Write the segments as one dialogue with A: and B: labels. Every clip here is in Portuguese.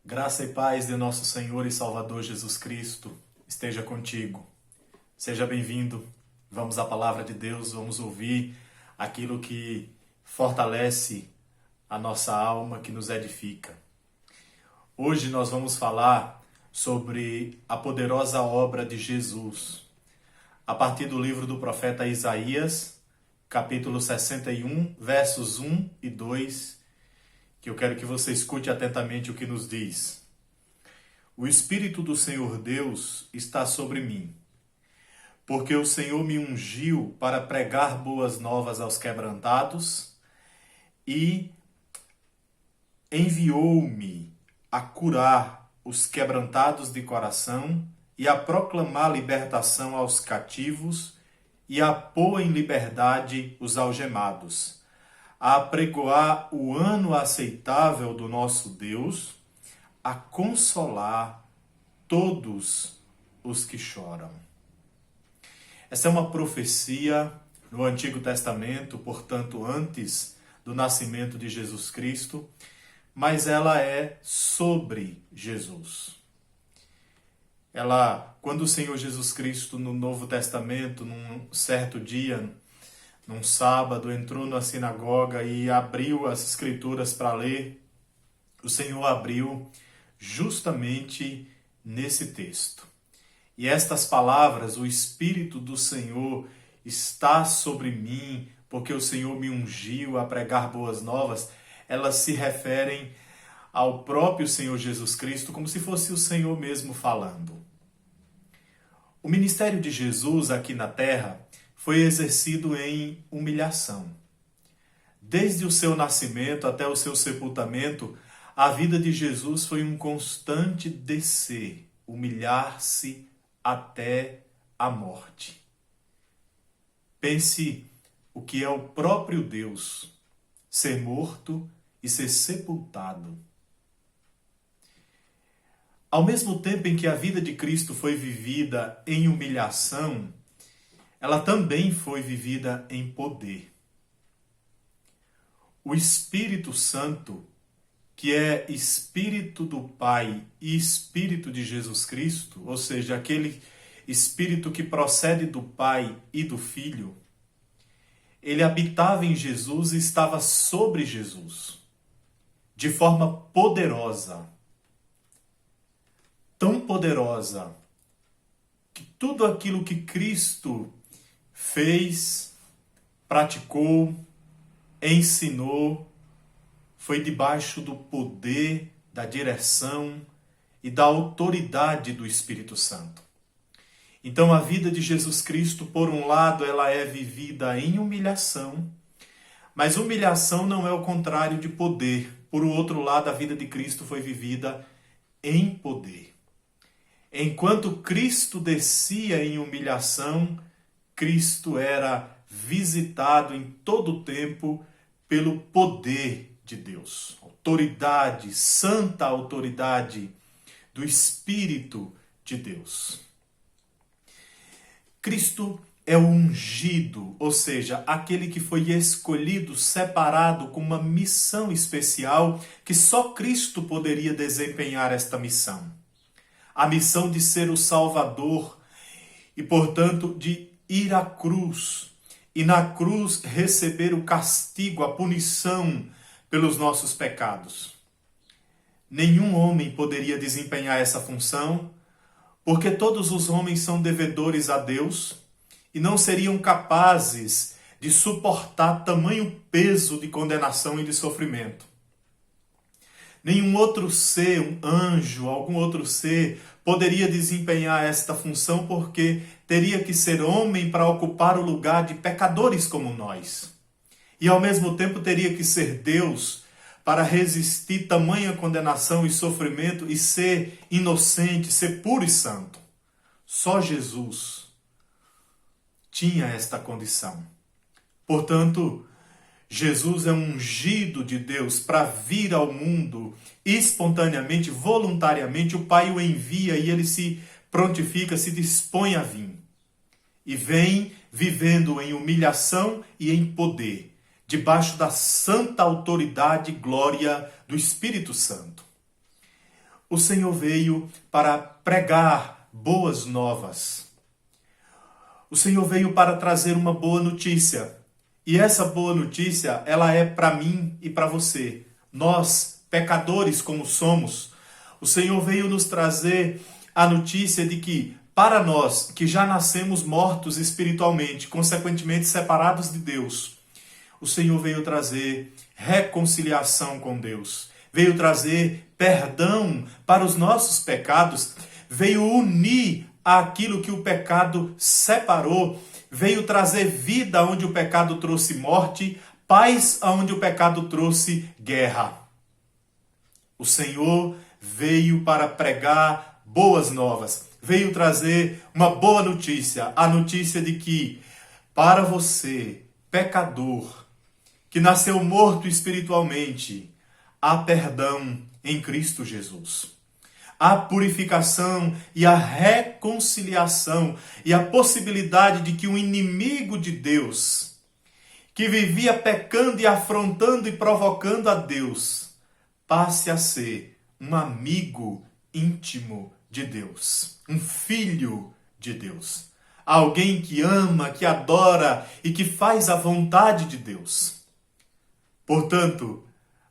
A: Graça e paz de nosso Senhor e Salvador Jesus Cristo esteja contigo. Seja bem-vindo. Vamos à palavra de Deus, vamos ouvir aquilo que fortalece a nossa alma, que nos edifica. Hoje nós vamos falar sobre a poderosa obra de Jesus, a partir do livro do profeta Isaías, capítulo 61, versos 1 e 2, que eu quero que você escute atentamente o que nos diz. O Espírito do Senhor Deus está sobre mim, porque o Senhor me ungiu para pregar boas novas aos quebrantados e enviou-me a curar os quebrantados de coração e a proclamar libertação aos cativos e a pôr em liberdade os algemados, a apregoar o ano aceitável do nosso Deus, a consolar todos os que choram. Essa é uma profecia no Antigo Testamento, portanto, antes do nascimento de Jesus Cristo, mas ela é sobre Jesus. Quando o Senhor Jesus Cristo, no Novo Testamento, num certo dia, num sábado, entrou na sinagoga e abriu as Escrituras para ler, o Senhor abriu justamente nesse texto. E estas palavras, o Espírito do Senhor está sobre mim, porque o Senhor me ungiu a pregar boas novas, elas se referem ao próprio Senhor Jesus Cristo, como se fosse o Senhor mesmo falando. O ministério de Jesus aqui na terra foi exercido em humilhação. Desde o seu nascimento até o seu sepultamento, a vida de Jesus foi um constante descer, humilhar-se até a morte. Pense o que é o próprio Deus ser morto e ser sepultado. Ao mesmo tempo em que a vida de Cristo foi vivida em humilhação, ela também foi vivida em poder. O Espírito Santo, que é Espírito do Pai e Espírito de Jesus Cristo, ou seja, aquele Espírito que procede do Pai e do Filho, ele habitava em Jesus e estava sobre Jesus, de forma poderosa. Tão poderosa que tudo aquilo que Cristo fez, praticou, ensinou, foi debaixo do poder, da direção e da autoridade do Espírito Santo. Então a vida de Jesus Cristo, por um lado, ela é vivida em humilhação, mas humilhação não é o contrário de poder. Por outro lado, a vida de Cristo foi vivida em poder. Enquanto Cristo descia em humilhação, Cristo era visitado em todo o tempo pelo poder de Deus. Autoridade, santa autoridade do Espírito de Deus. Cristo é o ungido, ou seja, aquele que foi escolhido, separado com uma missão especial que só Cristo poderia desempenhar esta missão. A missão de ser o Salvador e, portanto, de ir à cruz e na cruz receber o castigo, a punição pelos nossos pecados. Nenhum homem poderia desempenhar essa função, porque todos os homens são devedores a Deus e não seriam capazes de suportar tamanho peso de condenação e de sofrimento. Nenhum outro ser, um anjo, algum outro ser, poderia desempenhar esta função porque teria que ser homem para ocupar o lugar de pecadores como nós. E ao mesmo tempo teria que ser Deus para resistir tamanha condenação e sofrimento e ser inocente, ser puro e santo. Só Jesus tinha esta condição. Portanto, Jesus é um ungido de Deus para vir ao mundo espontaneamente, voluntariamente. O Pai o envia e ele se prontifica, se dispõe a vir. E vem vivendo em humilhação e em poder, debaixo da santa autoridade e glória do Espírito Santo. o Senhor veio para pregar boas novas. O Senhor veio para trazer uma boa notícia. E essa boa notícia, ela é para mim e para você. Nós, pecadores como somos, o Senhor veio nos trazer a notícia de que, para nós que já nascemos mortos espiritualmente, consequentemente separados de Deus, o Senhor veio trazer reconciliação com Deus. Veio trazer perdão para os nossos pecados. Veio unir aquilo que o pecado separou. Veio trazer vida onde o pecado trouxe morte, paz onde o pecado trouxe guerra. O Senhor veio para pregar boas novas. Veio trazer uma boa notícia. A notícia de que, para você, pecador, que nasceu morto espiritualmente, há perdão em Cristo Jesus. A purificação e a reconciliação e a possibilidade de que o inimigo de Deus, que vivia pecando e afrontando e provocando a Deus, passe a ser um amigo íntimo de Deus, um filho de Deus, alguém que ama, que adora e que faz a vontade de Deus. Portanto,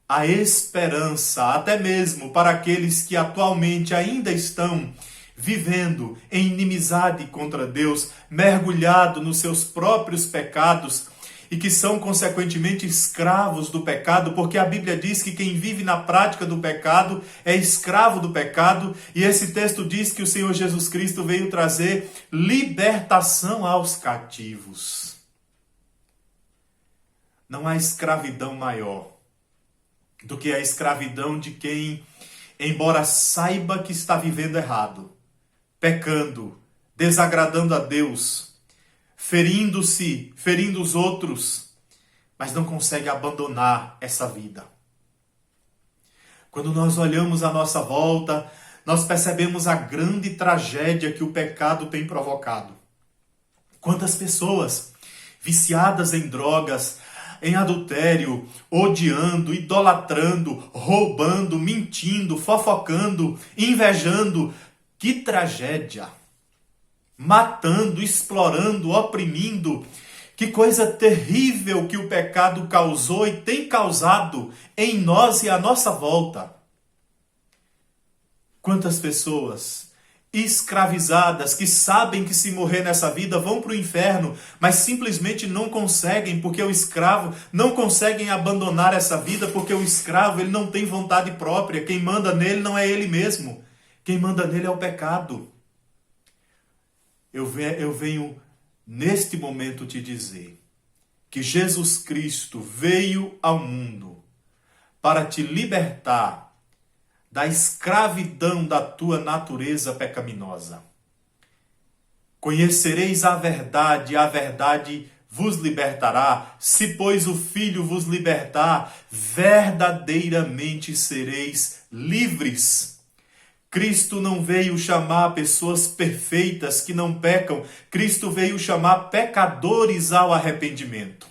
A: a esperança, até mesmo para aqueles que atualmente ainda estão vivendo em inimizade contra Deus, mergulhado nos seus próprios pecados e que são consequentemente escravos do pecado, porque a Bíblia diz que quem vive na prática do pecado é escravo do pecado, e esse texto diz que o Senhor Jesus Cristo veio trazer libertação aos cativos. Não há escravidão maior do que a escravidão de quem, embora saiba que está vivendo errado, pecando, desagradando a Deus, ferindo-se, ferindo os outros, mas não consegue abandonar essa vida. Quando nós olhamos à nossa volta, nós percebemos a grande tragédia que o pecado tem provocado. Quantas pessoas viciadas em drogas, em adultério, odiando, idolatrando, roubando, mentindo, fofocando, invejando. Que tragédia! Matando, explorando, oprimindo. Que coisa terrível que o pecado causou e tem causado em nós e à nossa volta. Quantas pessoas escravizadas, que sabem que se morrer nessa vida vão para o inferno, mas simplesmente não conseguem, porque o escravo não conseguem abandonar essa vida, porque o escravo ele não tem vontade própria, quem manda nele não é ele mesmo, quem manda nele é o pecado. Eu venho neste momento te dizer que Jesus Cristo veio ao mundo para te libertar da escravidão da tua natureza pecaminosa. Conhecereis a verdade vos libertará. Se, pois, o Filho vos libertar, verdadeiramente sereis livres. Cristo não veio chamar pessoas perfeitas que não pecam. Cristo veio chamar pecadores ao arrependimento.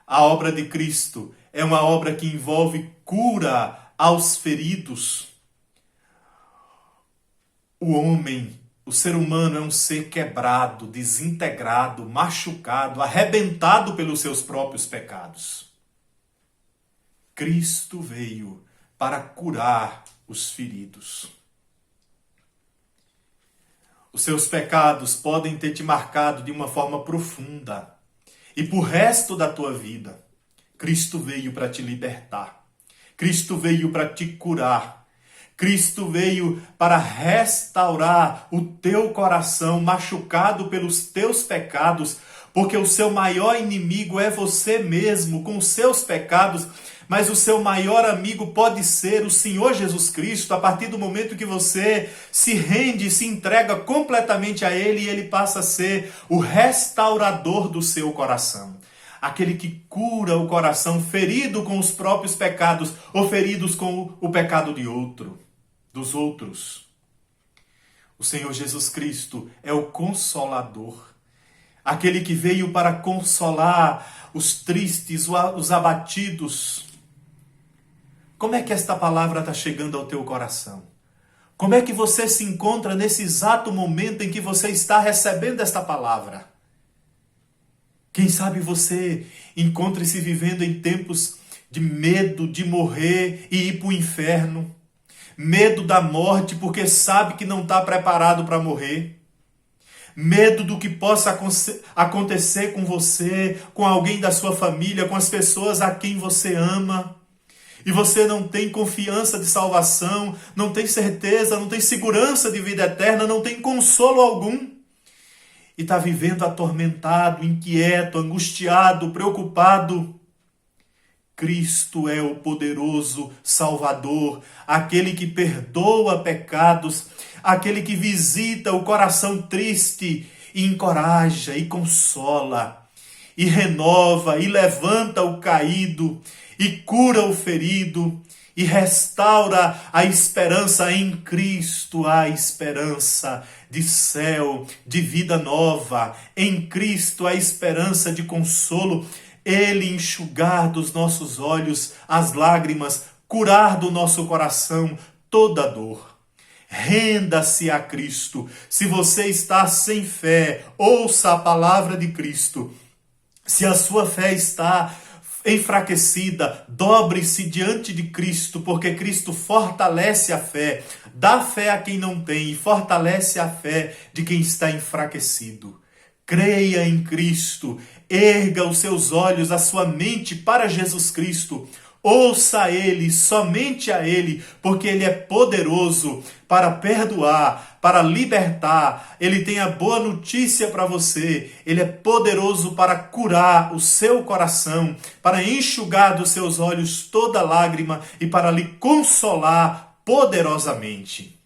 A: A obra de Cristo é uma obra que envolve cura aos feridos. O homem, o ser humano é um ser quebrado, desintegrado, machucado, arrebentado pelos seus próprios pecados. Cristo veio para curar os feridos. Os seus pecados podem ter te marcado de uma forma profunda. E pro resto da tua vida, Cristo veio para te libertar. Cristo veio para te curar. Cristo veio para restaurar o teu coração machucado pelos teus pecados, porque o seu maior inimigo é você mesmo, com os seus pecados, mas o seu maior amigo pode ser o Senhor Jesus Cristo, a partir do momento que você se rende, se entrega completamente a Ele, e Ele passa a ser o restaurador do seu coração. Aquele que cura o coração ferido com os próprios pecados ou feridos com o pecado dos outros. O Senhor Jesus Cristo é o Consolador, aquele que veio para consolar os tristes, os abatidos. Como é que esta palavra está chegando ao teu coração? Como é que você se encontra nesse exato momento em que você está recebendo esta palavra? Quem sabe você encontre-se vivendo em tempos de medo de morrer e ir para o inferno. Medo da morte porque sabe que não está preparado para morrer. Medo do que possa acontecer com você, com alguém da sua família, com as pessoas a quem você ama. E você não tem confiança de salvação, não tem certeza, não tem segurança de vida eterna, não tem consolo algum. E está vivendo atormentado, inquieto, angustiado, preocupado. Cristo é o poderoso Salvador, aquele que perdoa pecados, aquele que visita o coração triste e encoraja e consola, e renova e levanta o caído, e cura o ferido, e restaura a esperança em Cristo, a esperança de céu, de vida nova, em Cristo a esperança de consolo, Ele enxugar dos nossos olhos as lágrimas, curar do nosso coração toda dor. Renda-se a Cristo. Se você está sem fé, ouça a palavra de Cristo. Se a sua fé está enfraquecida, dobre-se diante de Cristo, porque Cristo fortalece a fé, dá fé a quem não tem e fortalece a fé de quem está enfraquecido. Creia em Cristo, erga os seus olhos, a sua mente para Jesus Cristo, ouça a Ele, somente a Ele, porque Ele é poderoso para perdoar, para libertar. Ele tem a boa notícia para você. Ele é poderoso para curar o seu coração, para enxugar dos seus olhos toda lágrima e para lhe consolar poderosamente.